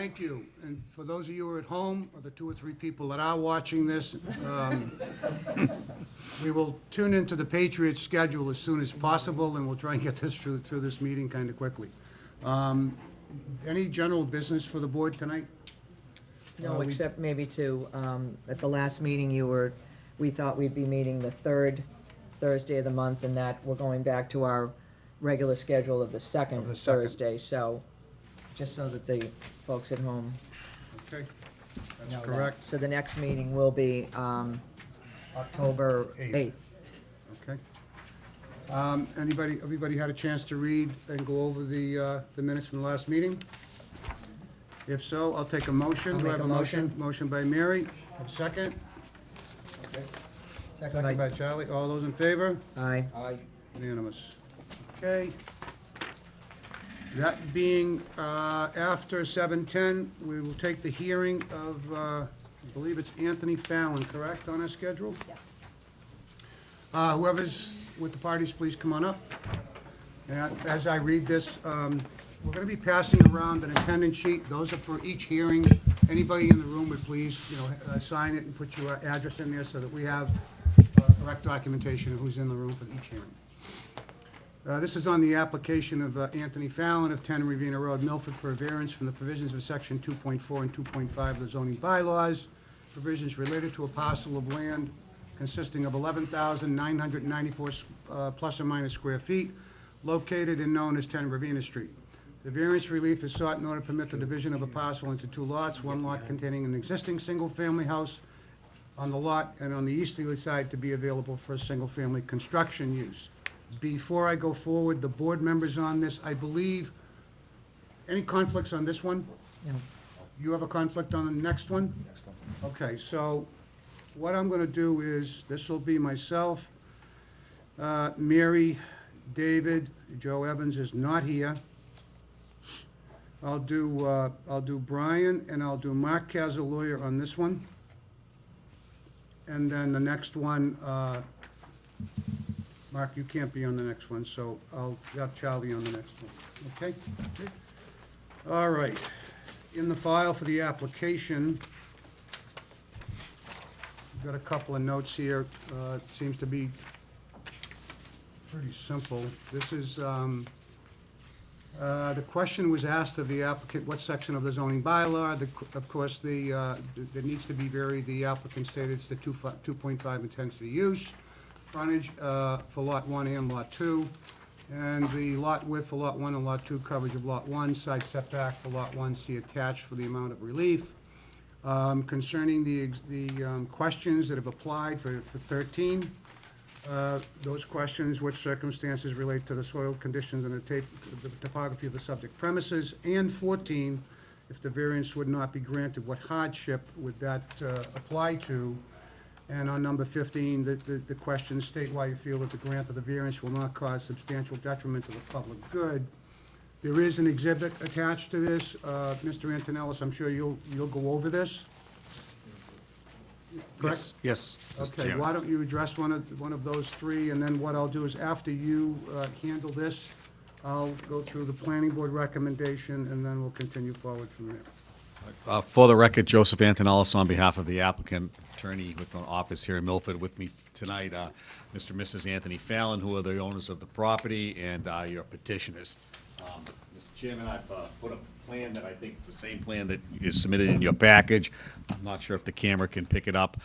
Thank you. And for those of you who are at home, or the 2 or 3 people that are watching this, we will tune into the Patriots' schedule as soon as possible, and we'll try and get this through this meeting kind of quickly. Any general business for the board tonight? No, except maybe at the last meeting we thought we'd be meeting the third Thursday of the month, and that we're going back to our regular schedule of the second Thursday, so, just so that the folks at home Okay, know that's that. correct. So the next meeting will be, October 8th. Okay. Everybody had a chance to read and go over the minutes from the last meeting? If so, I'll take a motion. I'll Do I make have a a motion? motion. Motion by Mary. A second? Second by Charlie. All those in favor? Aye. Unanimous. Okay. That being after 7:10, we will take the hearing of, I believe it's Anthony Fallon, correct, on our schedule? Yes. Whoever's with the parties, please come on up. And as I read this, we're going to be passing around an attendance sheet. Those are for each hearing. Anybody in the room would please, sign it and put your address in there so that we have correct documentation of who's in the room for each hearing. This is on the application of Anthony Fallon of 10 Ravenna Road, Milford, for a variance from the provisions of Section 2.4 and 2.5 of the zoning bylaws, provisions related to a parcel of land consisting of 11,994 plus or minus square feet, located and known as 10 Ravenna Street. The variance relief is sought in order to permit the division of a parcel into 2 lots, one lot containing an existing single-family house on the lot and on the easterly side to be available for a single-family construction use. Before I go forward, the board members on this, I believe, any conflicts on this one? No. You have a conflict on the next one? Next one. Okay, so what I'm gonna do is, this will be myself, Mary, David, Joe Evans is not here. I'll do Brian, and I'll do Mark Cazaloya on this one. And then the next one, Mark, you can't be on the next one, so I'll have Charlie on the next one, okay? All right. In the file for the application, we've got a couple of notes here. It seems to be pretty simple. This is, the question was asked of the applicant, what section of the zoning bylaw? Of course, there needs to be varied. The applicant stated it's the 2.5 intensity use, frontage for Lot 1 and Lot 2, and the lot width for Lot 1 and Lot 2, coverage of Lot 1, side setback for Lot 1, see attached for the amount of relief. Concerning the questions that have applied for 13, those questions, which circumstances relate to the soil conditions and the topography of the subject premises, and 14, if the variance would not be granted, what hardship would that apply to? And on number 15, the questions state why you feel that the grant of the variance will not cause substantial detriment to the public good. There is an exhibit attached to this. Mr. Antonellis, I'm sure you'll go over this. Correct? Yes. Mr. Okay, Chairman. why don't you address one of those 3, and then what I'll do is, after you handle this, I'll go through the planning board recommendation, and then we'll continue forward from there. For the record, Joseph Antonellis on behalf of the applicant, attorney with an office here in Milford. With me tonight, Mr. and Mrs. Anthony Fallon, who are the owners of the property, and your petitioners. Mr. Chairman, I've put a plan that I think is the same plan that is submitted in your package. I'm not sure if the camera can pick it up.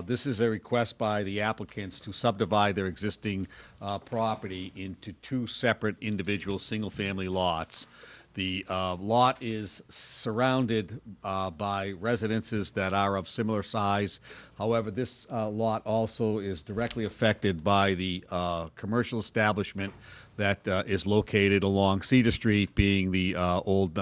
This is a request by the applicants to subdivide their existing property into 2 separate individual single-family lots. The lot is surrounded by residences that are of similar size. However, this lot also is directly affected by the commercial establishment that is located along Cedar Street, being the old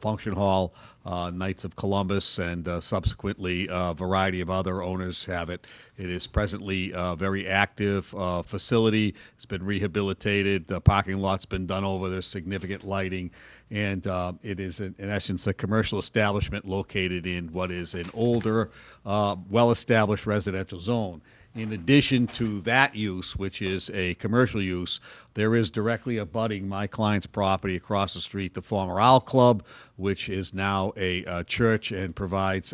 function hall, Knights of Columbus, and subsequently a variety of other owners have it. It is presently a very active facility. It's been rehabilitated. The parking lot's been done over. There's significant lighting, and it is, in essence, a commercial establishment located in what is an older, well-established residential zone. In addition to that use, which is a commercial use, there is directly abutting my client's property across the street, the former Owl Club, which is now a church and provides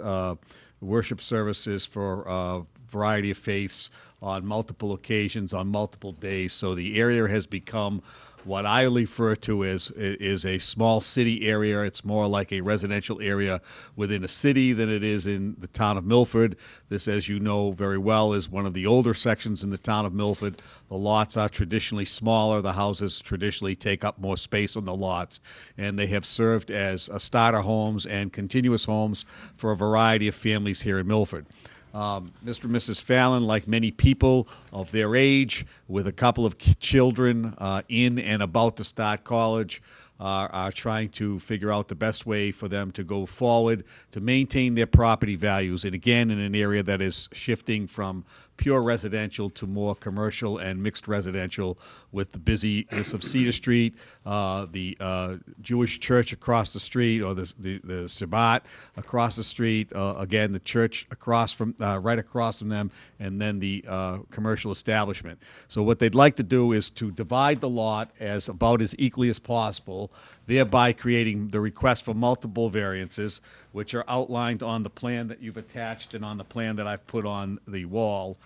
worship services for a variety of faiths on multiple occasions, on multiple days. So the area has become what I refer to as is a small city area. It's more like a residential area within a city than it is in the town of Milford. This, as you know very well, is one of the older sections in the town of Milford. The lots are traditionally smaller. The houses traditionally take up more space on the lots, and they have served as starter homes and continuous homes for a variety of families here in Milford. Mr. and Mrs. Fallon, like many people of their age, with a couple of children in and about to start college, are trying to figure out the best way for them to go forward to maintain their property values. And again, in an area that is shifting from pure residential to more commercial and mixed residential, with the busyness of Cedar Street, the Jewish church across the street, or the Shabbat across the street, again, the church across from, right across from them, and then the commercial establishment. So what they'd like to do is to divide the lot as about as equally as possible, thereby creating the request for multiple variances, which are outlined on the plan that you've attached and on the plan that I've put on the wall.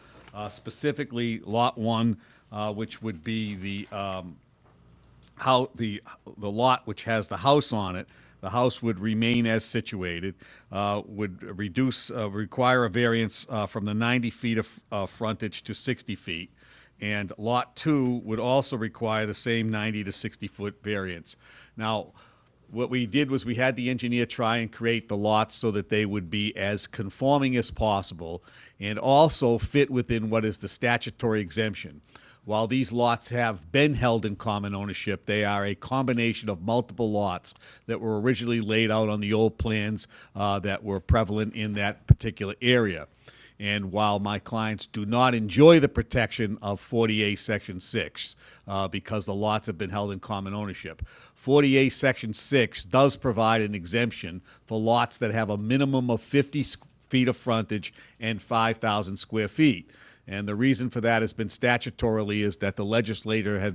Specifically, Lot 1, which would be the lot which has the house on it. The house would remain as situated, would require a variance from the 90 feet of frontage to 60 feet. And Lot 2 would also require the same 90 to 60-foot variance. Now, what we did was we had the engineer try and create the lots so that they would be as conforming as possible and also fit within what is the statutory exemption. While these lots have been held in common ownership, they are a combination of multiple lots that were originally laid out on the old plans that were prevalent in that particular area. And while my clients do not enjoy the protection of 40A Section 6 because the lots have been held in common ownership, 40A Section 6 does provide an exemption for lots that have a minimum of 50 feet of frontage and 5,000 square feet. And the reason for that has been statutorily is that the legislature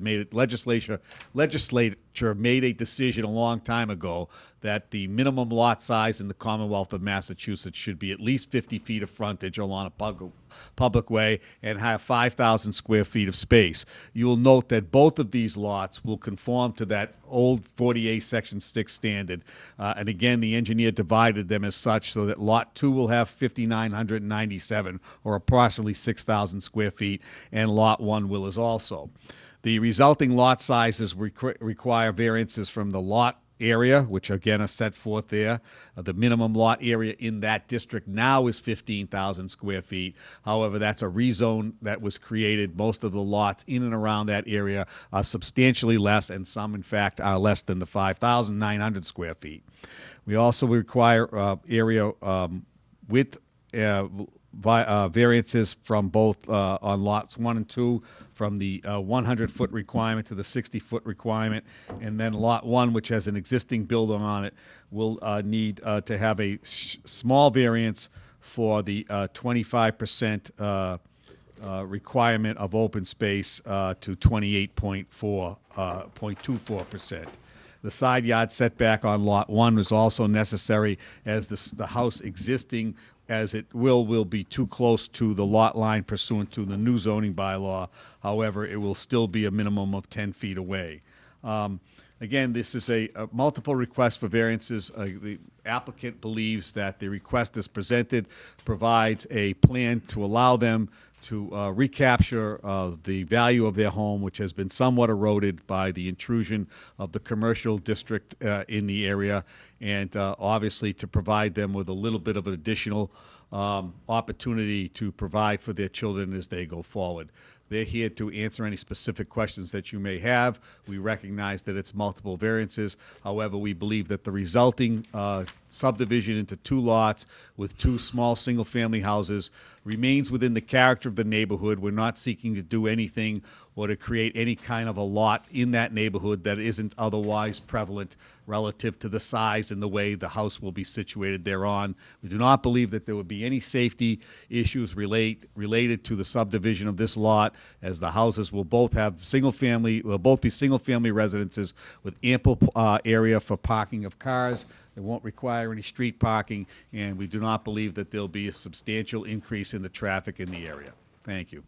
made a decision a long time ago that the minimum lot size in the Commonwealth of Massachusetts should be at least 50 feet of frontage along a public way and have 5,000 square feet of space. You will note that both of these lots will conform to that old 40A Section 6 standard. And again, the engineer divided them as such so that Lot 2 will have 5,997, or approximately 6,000 square feet, and Lot 1 will as also. The resulting lot sizes require variances from the lot area, which again are set forth there. The minimum lot area in that district now is 15,000 square feet. However, that's a rezone that was created. Most of the lots in and around that area are substantially less, and some, in fact, are less than the 5,900 square feet. We also require area width variances from both on lots 1 and 2, from the 100-foot requirement to the 60-foot requirement, and then Lot 1, which has an existing building on it, will need to have a small variance for the 25% requirement of open space to 28.24%. The side yard setback on Lot 1 is also necessary, as the house existing as it will be too close to the lot line pursuant to the new zoning bylaw. However, it will still be a minimum of 10 feet away. Again, this is a multiple request for variances. The applicant believes that the request as presented provides a plan to allow them to recapture the value of their home, which has been somewhat eroded by the intrusion of the commercial district in the area, and obviously to provide them with a little bit of an additional opportunity to provide for their children as they go forward. They're here to answer any specific questions that you may have. We recognize that it's multiple variances. However, we believe that the resulting subdivision into 2 lots with 2 small single-family houses remains within the character of the neighborhood. We're not seeking to do anything or to create any kind of a lot in that neighborhood that isn't otherwise prevalent relative to the size and the way the house will be situated thereon. We do not believe that there would be any safety issues related to the subdivision of this lot, as the houses will both be single-family residences with ample area for parking of cars. It won't require any street parking, and we do not believe that there'll be a substantial increase in the traffic in the area. Thank you.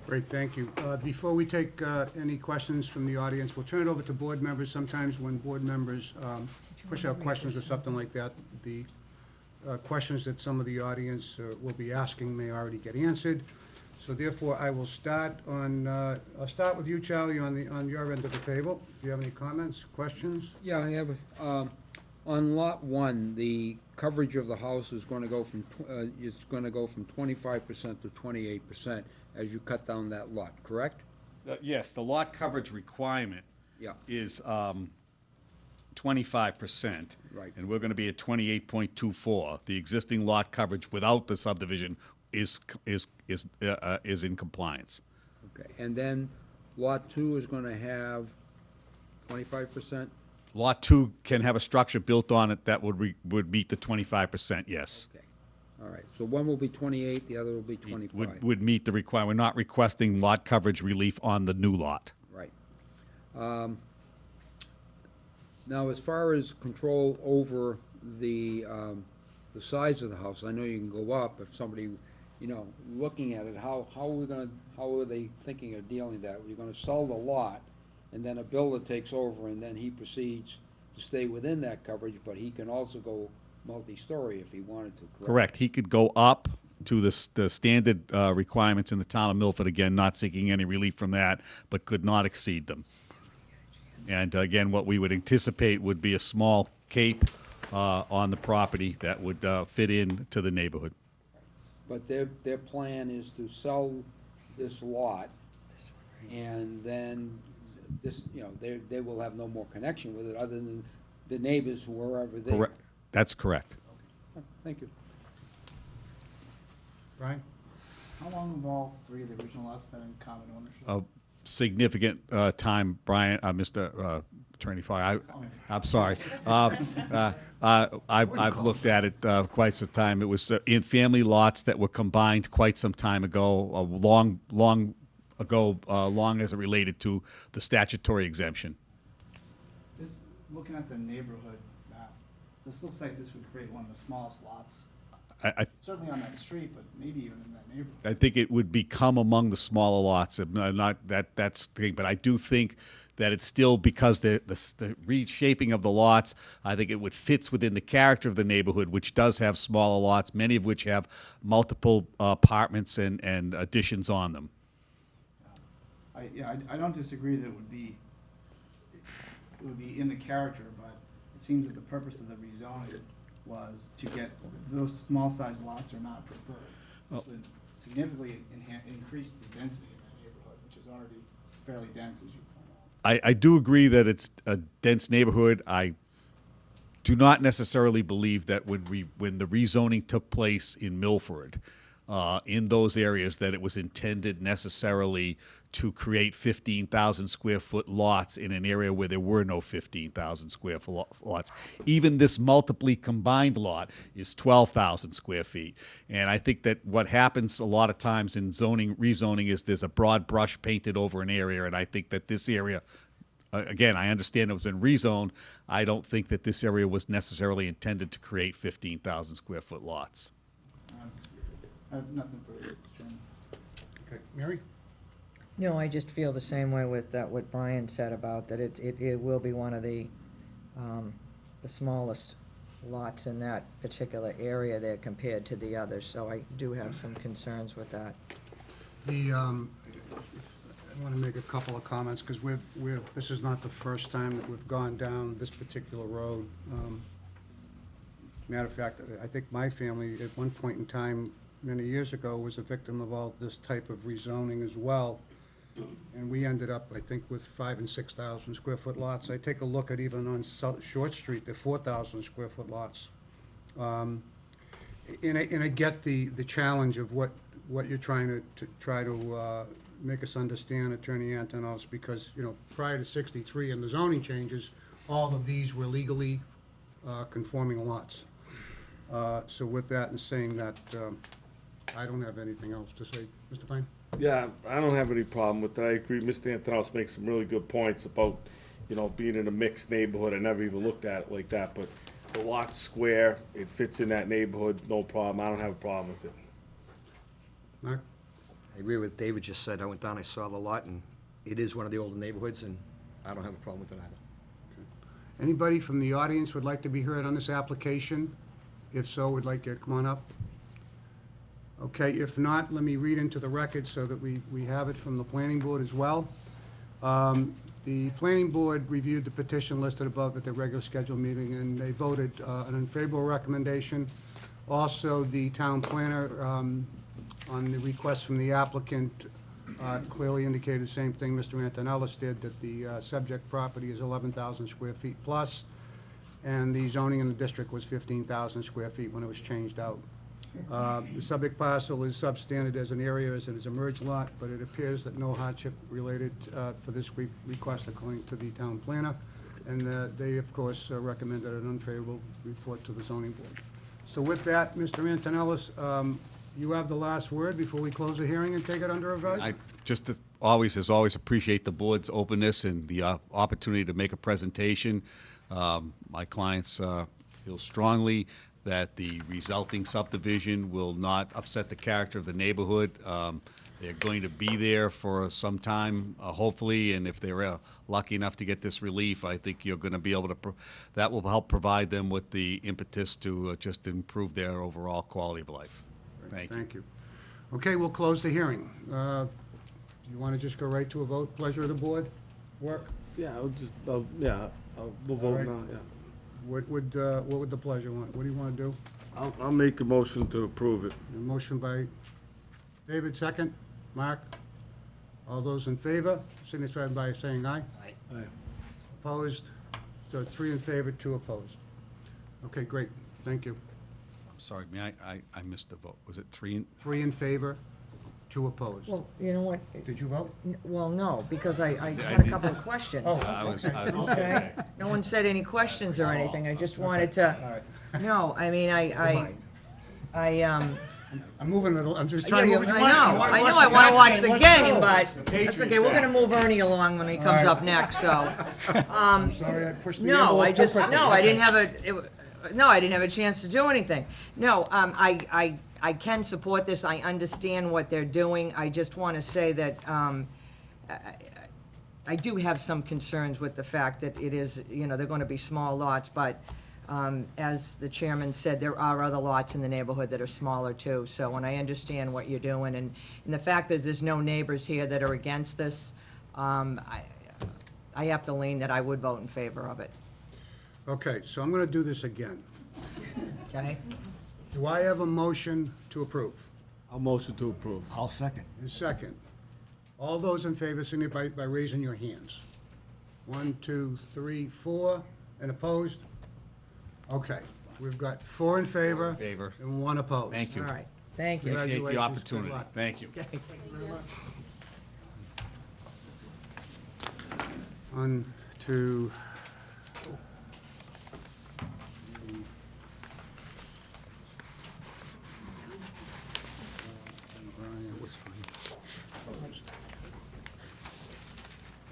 Great, thank you. Before we take any questions from the audience, we'll turn it over to board members. Sometimes when board members push out questions or something like that, the questions that some of the audience will be asking may already get answered. So therefore, I will start I'll start with you, Charlie, on your end of the table. Do you have any comments, questions? Yeah, I have, on lot 1, the coverage of the house is gonna go from, it's gonna go from 25% to 28% as you cut down that lot, correct? Yes, the lot coverage requirement Yeah. is 25%. Right. And we're going to be at 28.24. The existing lot coverage without the subdivision is in compliance. Okay, and then lot 2 is gonna have 25%? Lot 2 can have a structure built on it that would meet the 25%, yes. Okay, all right, so one will be 28, the other will be 25. Would meet the requirement. We're not requesting lot coverage relief on the new lot. Right. Now, as far as control over the size of the house, I know you can go up if somebody, looking at it, how are they thinking of dealing with that? You're gonna sell the lot, and then a builder takes over, and then he proceeds to stay within that coverage, but he can also go multi-story if he wanted to, correct? Correct. He could go up to the standard requirements in the town of Milford, again, not seeking any relief from that, but could not exceed them. And again, what we would anticipate would be a small cape on the property that would fit in to the neighborhood. But their plan is to sell this lot, and then this, they will have no more connection with it other than the neighbors wherever they are. Correct. That's correct. Thank you. Brian? How long have all 3 of the original lots been in common ownership? A significant time, Brian, Mr. Attorney Foy. I'm sorry. I've looked at it quite some time. It was in family lots that were combined quite some time ago, long as it related to the statutory exemption. This, looking at the neighborhood map, this looks like this would create one of the smallest lots, certainly on that street, but maybe even in that neighborhood. I think it would become among the smaller lots. Not that's the thing, but I do think that it's still, because the reshaping of the lots, I think it would fits within the character of the neighborhood, which does have smaller lots, many of which have multiple apartments and additions on them. I don't disagree that it would be in the character, but it seems that the purpose of the rezoning was to get, those small size lots are not preferred. This would significantly increase the density in that neighborhood, which is already fairly dense, as you point out. I do agree that it's a dense neighborhood. I do not necessarily believe that when the rezoning took place in Milford, in those areas, that it was intended necessarily to create 15,000 square foot lots in an area where there were no 15,000 square foot lots. Even this multiply combined lot is 12,000 square feet. And I think that what happens a lot of times in rezoning is there's a broad brush painted over an area, and I think that this area, again, I understand it was been rezoned. I don't think that this area was necessarily intended to create 15,000 square foot lots. I have nothing further, Mr. Chairman. Okay, Mary? No, I just feel the same way with what Brian said about that it will be one of the smallest lots in that particular area there compared to the others, so I do have some concerns with that. I want to make a couple of comments, because this is not the first time that we've gone down this particular road. Matter of fact, I think my family, at one point in time, many years ago, was a victim of all this type of rezoning as well. And we ended up, I think, with 5,000 and 6,000 square foot lots. I take a look at even on Short Street, they're 4,000 square foot lots. And I get the challenge of what you're trying to make us understand, Attorney Antonos, because, you know, prior to 63 and the zoning changes, all of these were legally conforming lots. So with that and saying that, I don't have anything else to say. Mr. Pine? Yeah, I don't have any problem with that. I agree. Mr. Antonos makes some really good points about, you know, being in a mixed neighborhood. I never even looked at it like that, but the lot's square, it fits in that neighborhood, no problem. I don't have a problem with it. Mark? I agree with David just said. I went down, I saw the lot, and it is one of the older neighborhoods, and I don't have a problem with it either. Anybody from the audience would like to be heard on this application? If so, would like to come on up. Okay, if not, let me read into the record so that we have it from the planning board as well. The planning board reviewed the petition listed above at the regular scheduled meeting, and they voted an unfavorable recommendation. Also, the town planner, on the request from the applicant, clearly indicated the same thing Mr. Antonellis did, that the subject property is 11,000 square feet plus, and the zoning in the district was 15,000 square feet when it was changed out. The subject parcel is substandard as an area as it is a merged lot, but it appears that no hardship related for this request according to the town planner. And they, of course, recommended an unfavorable report to the zoning board. So with that, Mr. Antonellis, you have the last word before we close the hearing and take it under advisement. I just as always, appreciate the board's openness and the opportunity to make a presentation. My clients feel strongly that the resulting subdivision will not upset the character of the neighborhood. They're going to be there for some time, hopefully, and if they're lucky enough to get this relief, I think you're going to be able to, that will help provide them with the impetus to just improve their overall quality of life. Thank you. Thank you. Okay, we'll close the hearing. Do you want to just go right to a vote? Pleasure of the board? Work? Yeah, we'll All vote right. now, yeah. What would the pleasure want? What do you want to do? I'll make a motion to approve it. A motion by David, second. Mark? All those in favor, signify by saying aye. Aye. Opposed? So 3 in favor, 2 opposed. Okay, great. Thank you. I'm sorry, I missed the vote. Was it 3? 3 in favor, 2 opposed. Well, you know what? Did you vote? Well, no, because I had a couple of questions. Okay? No one said any questions or anything. I just wanted All to, right. no, I mean, I'm moving it, I'm just yeah, trying to well, move. I know, I wanna watch the game, but that's okay, we're gonna move Ernie along when he comes up next, so. I'm sorry, I pushed the No, envelope too quickly. I didn't have a chance to do anything. No, I can support this, I understand what they're doing, I just wanna say that, I do have some concerns with the fact that it is, they're gonna be small lots, but, as the chairman said, there are other lots in the neighborhood that are smaller too, so when I understand what you're doing, and the fact that there's no neighbors here that are against this, I have to lean that I would vote in favor of it. Okay, so I'm gonna do this again. Okay? Do I have a motion to approve? I'll motion to approve. I'll second. A second. All those in favor, signify by raising your hands. 1, 2, 3, 4, and opposed? Okay, we've got 4 in favor. Favor. And 1 opposed. Thank you. All right, thank you. Appreciate the Congratulations. opportunity. Good luck. Thank you. On to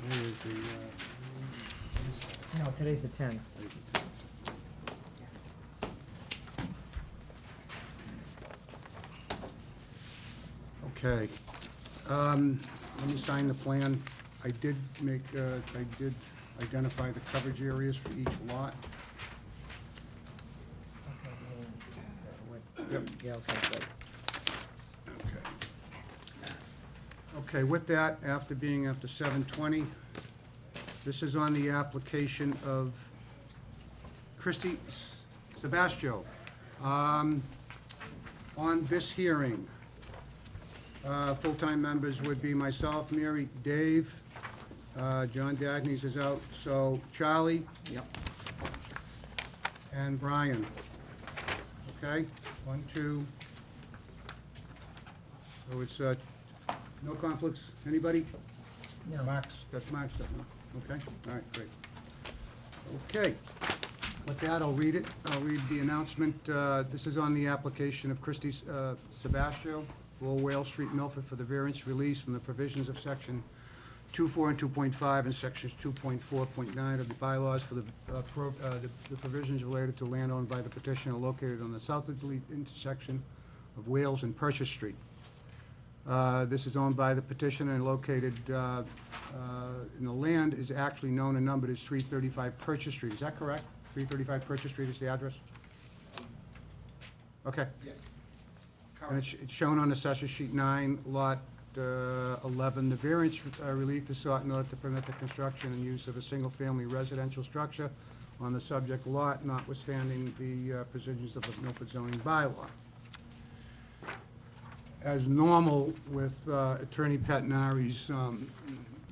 where is the, No, today's the 10th. okay. Let me sign the plan. I did identify the coverage areas for each lot. Yep. Yeah, okay, good. Okay. Okay, with that, after 7:20, this is on the application of Christy Sebastio. On this hearing, Full-time members would be myself, Mary, Dave, John Dagnes is out, so Charlie Yep. and Brian. Okay, 1, 2. So it's, no conflicts, anybody? No. Max, got Max, okay, all right, great. Okay, with that, I'll read it. I'll read the announcement. This is on the application of Christie Sebastio, 4 Whale Street, Milford, for the variance release from the provisions of section 2.4 and 2.5 and sections 2.4.9 of the bylaws for the provisions related to land owned by the petitioner located on the southerly intersection of Wales and Purchase Street. This is owned by the petitioner and located, in the land is actually known and numbered as 335 Purchase Street. Is that correct? 335 Purchase Street is the address? Okay. Yes. And it's shown on Assessor Sheet 9, Lot 11. The variance relief is sought in order to permit the construction and use of a single-family residential structure on the subject lot, notwithstanding the provisions of the Milford zoning bylaw. As normal with Attorney Pettinari's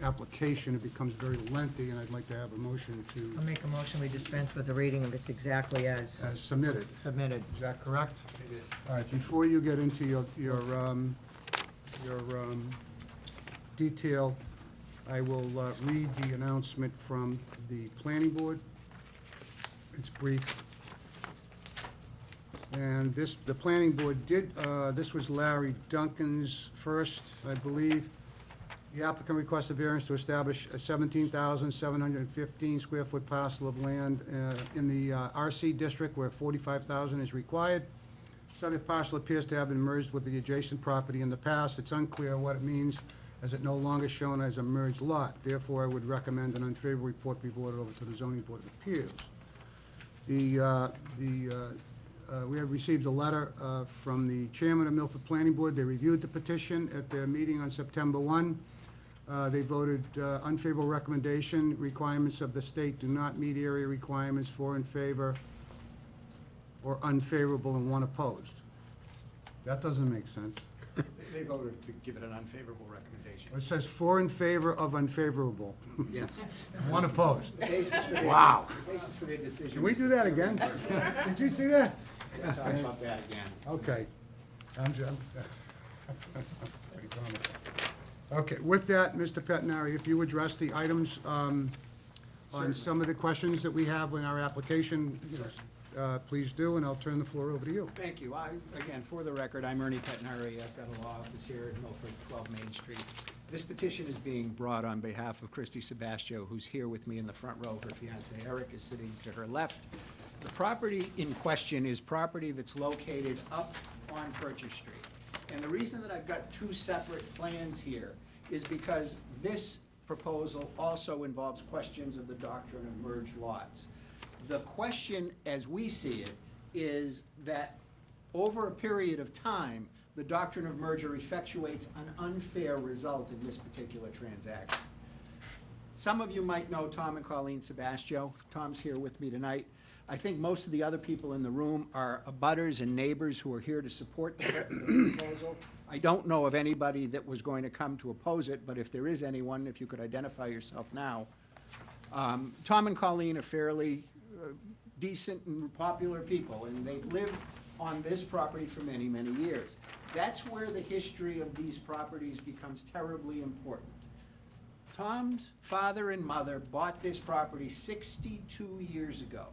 application, it becomes very lengthy, and I'd like to have a motion I'll to, make a motion, we dispense with the reading of it exactly as as submitted. submitted. Is that correct? All right, before you get into your detail, I will read the announcement from the planning board. It's brief. And this, the planning board did, this was Larry Duncan's first, I believe. The applicant requests a variance to establish a 17,715 square foot parcel of land in the RC district where 45,000 is required. Subject parcel appears to have been merged with the adjacent property in the past. It's unclear what it means, as it no longer shown as a merged lot. Therefore, I would recommend an unfavorable report be voted over to the zoning board of appeals. We have received a letter from the chairman of Milford Planning Board. They reviewed the petition at their meeting on September 1. They voted unfavorable recommendation. Requirements of the state do not meet area requirements, 4 in favor or unfavorable and 1 opposed. That doesn't make sense. They voted to give it an unfavorable recommendation. It says 4 in favor of unfavorable, Yes. 1 opposed. The basis for their, Wow. the basis for their decision. Can we do that again? Did you see that? We'll talk about that again. Okay. Okay, with that, Mr. Pettinari, if you address the items on some of the questions that we have in our application, please do, and I'll turn the floor over to you. Thank you. Again, for the record, I'm Ernie Pettinari. I've got a law office here at Milford, 12 Main Street. This petition is being brought on behalf of Christie Sebastio, who's here with me in the front row. Her fiancé Eric is sitting to her left. The property in question is property that's located up on Purchase Street. And the reason that I've got 2 separate plans here is because this proposal also involves questions of the doctrine of merged lots. The question, as we see it, is that over a period of time, the doctrine of merger effectuates an unfair result in this particular transaction. Some of you might know Tom and Colleen Sebastio. Tom's here with me tonight. I think most of the other people in the room are abutters and neighbors who are here to support the proposal. I don't know of anybody that was going to come to oppose it, but if there is anyone, if you could identify yourself now. Tom and Colleen are fairly decent and popular people, and they've lived on this property for many, many years. That's where the history of these properties becomes terribly important. Tom's father and mother bought this property 62 years ago.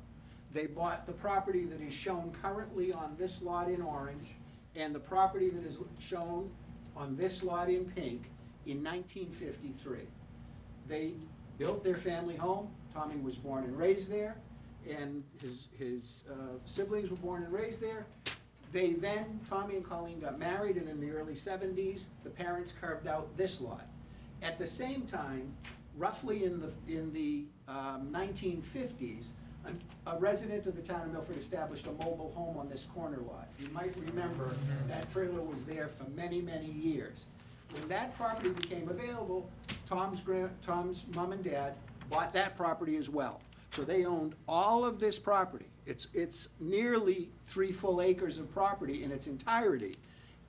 They bought the property that is shown currently on this lot in orange and the property that is shown on this lot in pink in 1953. They built their family home. Tommy was born and raised there, and his siblings were born and raised there. They then, Tommy and Colleen got married, and in the early 70s, the parents carved out this lot. At the same time, roughly in the 1950s, a resident of the town of Milford established a mobile home on this corner lot. You might remember that trailer was there for many, many years. When that property became available, Tom's mom and dad bought that property as well. So they owned all of this property. It's nearly 3 full acres of property in its entirety.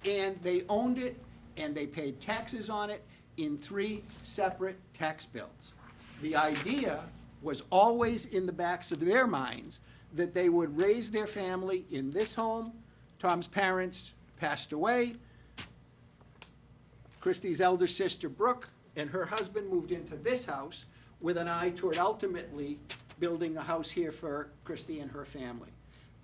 And they owned it and they paid taxes on it in 3 separate tax bills. The idea was always in the backs of their minds that they would raise their family in this home. Tom's parents passed away. Christie's elder sister, Brooke, and her husband moved into this house with an eye toward ultimately building a house here for Christie and her family.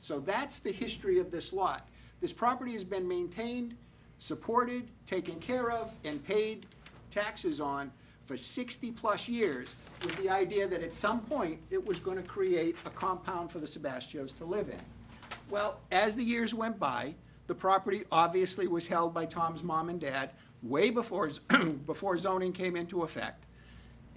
So that's the history of this lot. This property has been maintained, supported, taken care of, and paid taxes on for 60-plus years, with the idea that at some point it was going to create a compound for the Sebastios to live in. Well, as the years went by, the property obviously was held by Tom's mom and dad way before, before zoning came into effect.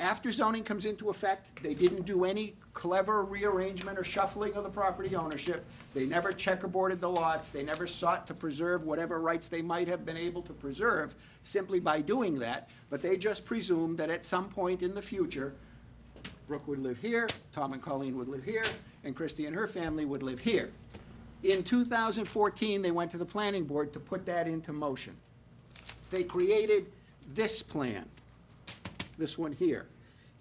After zoning comes into effect, they didn't do any clever rearrangement or shuffling of the property ownership. They never checkerboarded the lots. They never sought to preserve whatever rights they might have been able to preserve simply by doing that. But they just presumed that at some point in the future, Brooke would live here, Tom and Colleen would live here, and Christie and her family would live here. In 2014, they went to the planning board to put that into motion. They created this plan, this one here.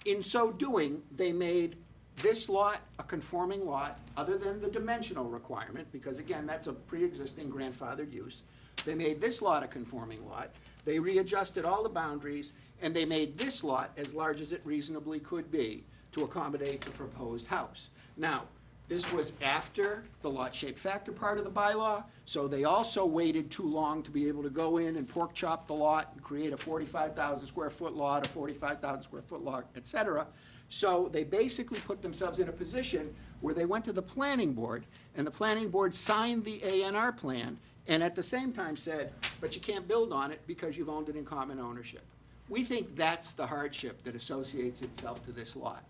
In so doing, they made this lot a conforming lot, other than the dimensional requirement, because again, that's a pre-existing grandfathered use. They made this lot a conforming lot. They readjusted all the boundaries, and they made this lot as large as it reasonably could be to accommodate the proposed house. Now, this was after the lot shape factor part of the bylaw, so they also waited too long to be able to go in and pork chop the lot and create a 45,000 square foot lot, a 45,000 square foot lot, et cetera. So they basically put themselves in a position where they went to the planning board, and the planning board signed the A&R plan, and at the same time said, but you can't build on it because you've owned it in common ownership. We think that's the hardship that associates itself to this lot.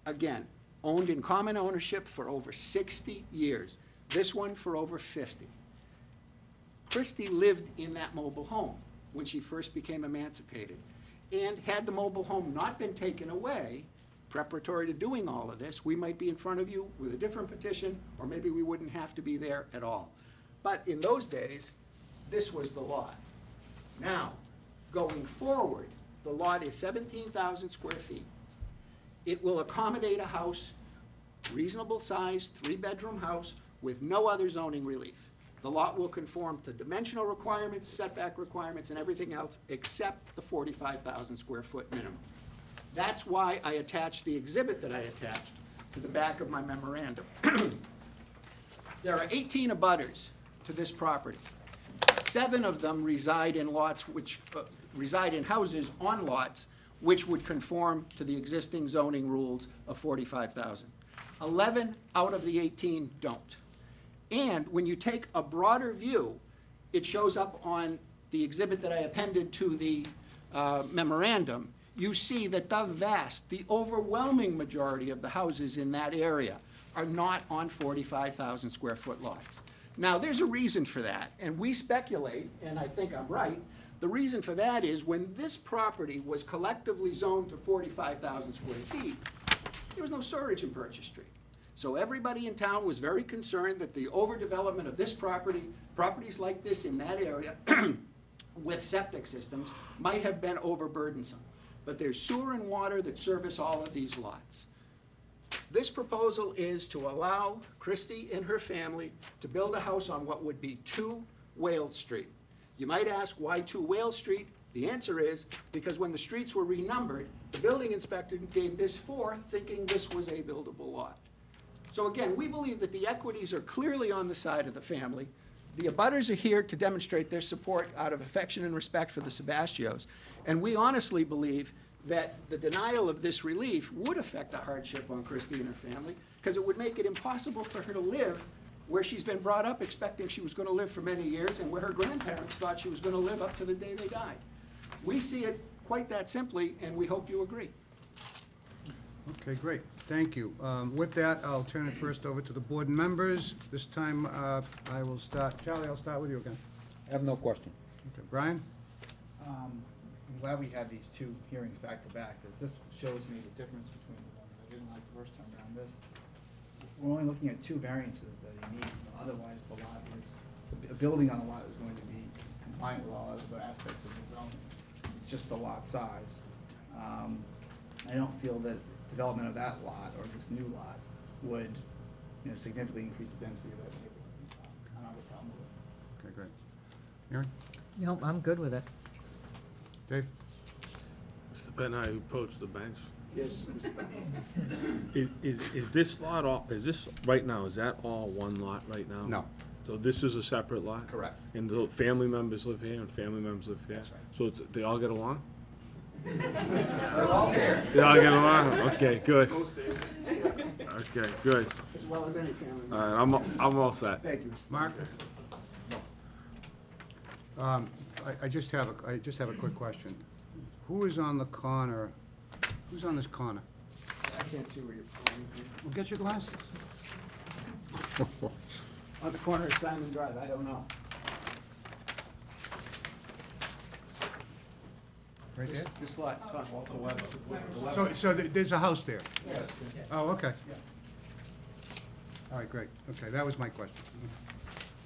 Again, owned in common ownership for over 60 years. This one for over 50. Christie lived in that mobile home when she first became emancipated. And had the mobile home not been taken away, preparatory to doing all of this, we might be in front of you with a different petition, or maybe we wouldn't have to be there at all. But in those days, this was the lot. Now, going forward, the lot is 17,000 square feet. It will accommodate a house, reasonable sized, 3-bedroom house with no other zoning relief. The lot will conform to dimensional requirements, setback requirements, and everything else except the 45,000 square foot minimum. That's why I attached the exhibit that I attached to the back of my memorandum. There are 18 abutters to this property. 7 of them reside in lots which, reside in houses on lots which would conform to the existing zoning rules of 45,000. 11 out of the 18 don't. And when you take a broader view, it shows up on the exhibit that I appended to the memorandum, you see that the overwhelming majority of the houses in that area are not on 45,000 square foot lots. Now, there's a reason for that, and we speculate, and I think I'm right. The reason for that is when this property was collectively zoned to 45,000 square feet, there was no storage in Purchase Street. So everybody in town was very concerned that the overdevelopment of this property, properties like this in that area with septic systems might have been overburdensome. But there's sewer and water that service all of these lots. This proposal is to allow Christie and her family to build a house on what would be 2 Wales Street. You might ask, why 2 Wales Street? The answer is because when the streets were renumbered, the building inspector gave this 4, thinking this was a buildable lot. So again, we believe that the equities are clearly on the side of the family. The abutters are here to demonstrate their support out of affection and respect for the Sebastios. And we honestly believe that the denial of this relief would affect the hardship on Christie and her family, because it would make it impossible for her to live where she's been brought up expecting she was going to live for many years, and where her grandparents thought she was going to live up to the day they died. We see it quite that simply, and we hope you agree. Okay, great, thank you. With that, I'll turn it first over to the board members. This time, I will start, Charlie, I'll start with you again. I have no question. Okay, Brian? I'm glad we had these 2 hearings back to back, because this shows me the difference between the one that I didn't like the first time around. We're only looking at 2 variances that he needs, otherwise the lot is, a building on the lot is going to be compliant with all other aspects of the zoning. It's just the lot size. I don't feel that development of that lot or this new lot would, significantly increase the density of that neighborhood. I don't have a problem with it. Okay, great. Mary? No, I'm good with it. Dave? Mr. Penn, I approach the bench. Yes, Mr. Bennett. Is this lot all, is this, right now, is that all one lot right now? No. So this is a separate lot? Correct. And the family members live here and family members live here? That's right. So they all get along? They all get along? Okay, good. Okay, good. As well as any family member. All right, I'm all set. Thank you. Mark? I just have a quick question. Who is on the corner, who's on this corner? I can't see where you're pointing. Well, get your glasses. On the corner of Simon Drive, I don't know. Right there? This lot, So there's a house there? Oh, okay. All right, great. Okay, that was my question.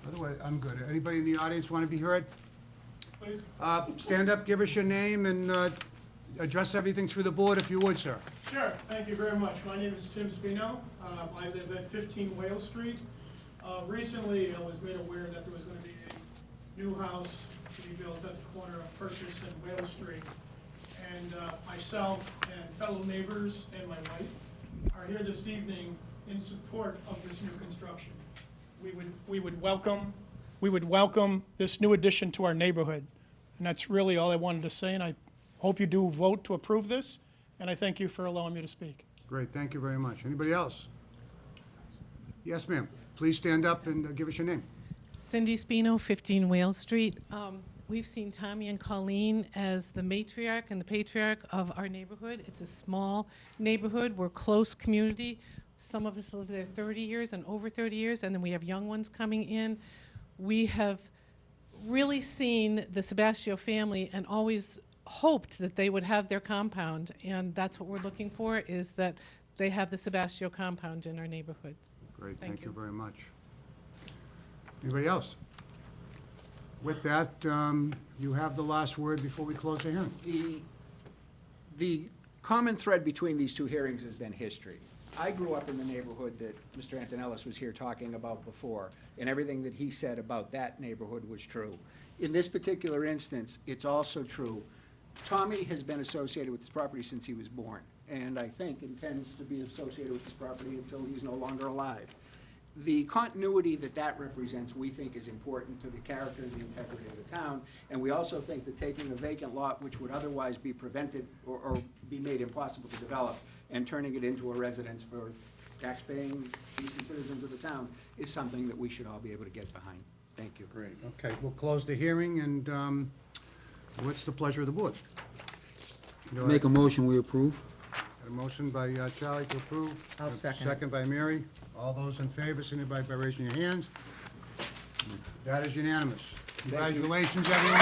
Otherwise, I'm good. Anybody in the audience want to be heard? Please. Stand up, give us your name, and address everything through the board if you would, sir. Sure, thank you very much. My name is Tim Spino. I live at 15 Whale Street. Recently, I was made aware that there was going to be a new house to be built at the corner of Purchase and Whale Street. And myself and fellow neighbors and my wife are here this evening in support of this new construction. We would welcome this new addition to our neighborhood. And that's really all I wanted to say, and I hope you do vote to approve this, and I thank you for allowing me to speak. Great, thank you very much. Anybody else? Yes, ma'am. Please stand up and give us your name. Cindy Spino, 15 Wales Street. We've seen Tommy and Colleen as the matriarch and the patriarch of our neighborhood. It's a small neighborhood. We're a close community. Some of us live there 30 years and over 30 years, and then we have young ones coming in. We have really seen the Sebastio family and always hoped that they would have their compound, and that's what we're looking for, is that they have the Sebastio compound in our neighborhood. Great, Thank thank you you. very much. Anybody else? With that, you have the last word before we close the hearing. The common thread between these two hearings has been history. I grew up in the neighborhood that Mr. Antonellis was here talking about before, and everything that he said about that neighborhood was true. In this particular instance, it's also true. Tommy has been associated with this property since he was born, and I think intends to be associated with this property until he's no longer alive. The continuity that that represents, we think, is important to the character and the integrity of the town, and we also think that taking a vacant lot, which would otherwise be prevented or be made impossible to develop, and turning it into a residence for tax-paying, decent citizens of the town, is something that we should all be able to get behind. Thank you. Great, okay, we'll close the hearing, and what's the pleasure of the board? Make a motion, we approve? A motion by Charlie to approve. I'll second. Second by Mary. All those in favor, signify by raising your hands. That is unanimous. Congratulations, everyone.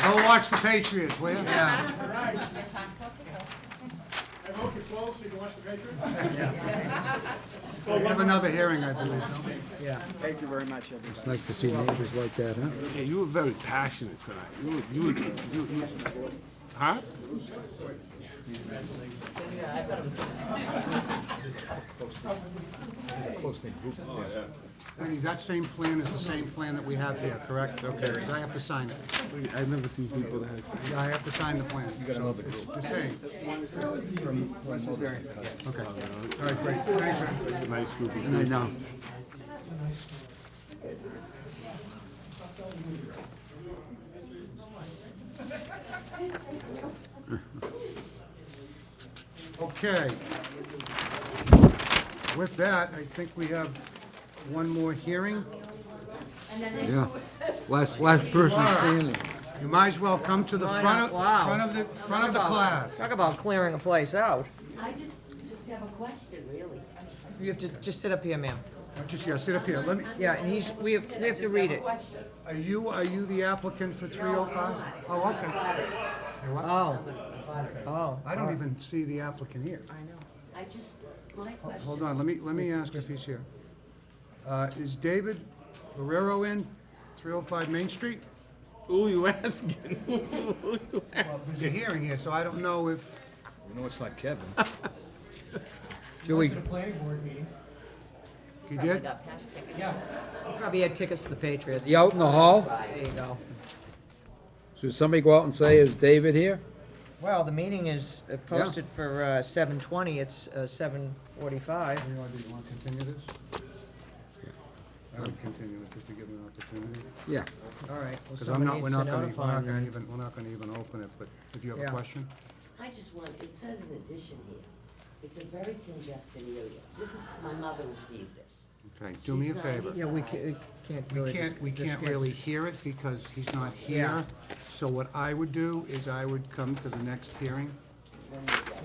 Go watch the Patriots, will you? Yeah. All right. I hope you're close so you can watch the Patriots. We have another hearing, I believe, don't we? Yeah. Thank you very much, everybody. It's nice to see neighbors like that, huh? Yeah, you were very passionate tonight. You huh? Ernie, that same plan is the same plan that we have here, correct? Okay, 'cause I have to sign it. I've never seen people that have. Yeah, I have to sign the plan. So it's the same. Okay. All right, great. Thanks, Ernie. Nice group of I people. know. Okay. With that, I think we have one more hearing. Yeah. Last person standing. You might as well come to the Why front not? of, Wow. front of the class. Talk about clearing a place out. I just have a question, really. You have to, just sit up here, ma'am. Just, yeah, sit up here. Let me, Yeah, and we have to read it. are you the applicant for 305? Oh, okay. You what? Oh. I don't even see the applicant here. I just, my question. Hold on, let me ask if he's here. Is David Guerrero Inn, 305 Main Street. Who you asking? Well, there's a hearing here, so I don't know if, You know it's not Kevin. Do we, he did? Got past tickets. Yeah. Probably had tickets to the Patriots. you out in the hall? There you go. Should somebody go out and say, is David here? Well, the meeting is posted for 7:20, it's 7:45. You want to continue this? I would continue it just to give him an opportunity. Yeah. All right, well, Because someone we're needs to not gonna, notify him then. we're not gonna even open it, but if you have a Yeah. question? I just want, it says an addition here. It's a very congested area. This is, my mother received this. Okay, do me a She's favor. Yeah, we can't really. We can't really hear it because he's not Yeah. here. So what I would do is I would come to the next hearing.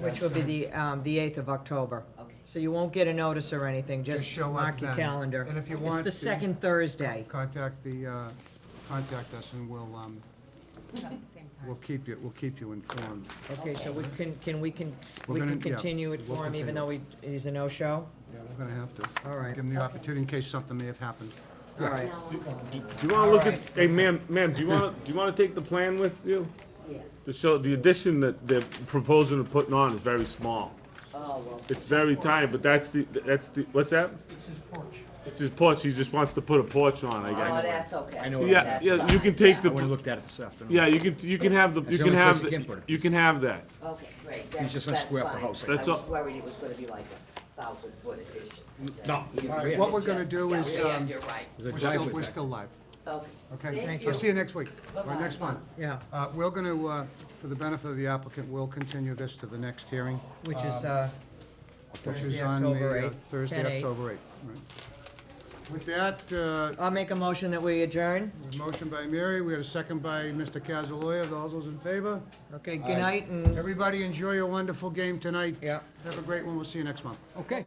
Which will be the 8th of October. Okay. So you won't get a notice or anything, just show up mark your then. calendar. And if you It's want the to- second Thursday. Contact us and we'll keep you informed. Okay, so we can We're gonna- yeah, continue it we'll for him even continue. though he's a no-show? Yeah, we're gonna have to. All right. Give him the opportunity in case something may have happened. All right. Now, Do you wanna look at, Alright. hey, ma'am, do you wanna take the plan with you? yes. To show, the addition that they're proposing to putting on is very small. Oh, well, It's very tiny, but that's the, what's that? It's his porch, he just wants to put a porch on, I oh, guess. that's okay. I know what Yeah, That's yeah, you fine, can take yeah. the, I would've looked at it this afternoon. yeah, you can have the, you That's the can only have, place you can put it. you can have that. Okay, great. That's just gonna square up the fine. house. That's I was all. worried it was gonna be like a 1,000-foot addition. No. You All right, said what it we're gonna just- do yeah, is, yeah, you're right. There's a we're driveway still back. live. Okay. Okay? Thank We'll you. see you next week, or Bye-bye. next month. Yeah, We're gonna, for the benefit of the applicant, we'll continue this to the next hearing, which is which is Thursday, on October the 8th, Thursday, 10/8. October 8th. Right. With that, I'll make a motion that we adjourn. motion by Mary, we had a second by Mr. Cazaloya. All those in favor? Okay, good night and, Everybody enjoy your wonderful game tonight. yeah. Have a great one. We'll see you next month. Okay.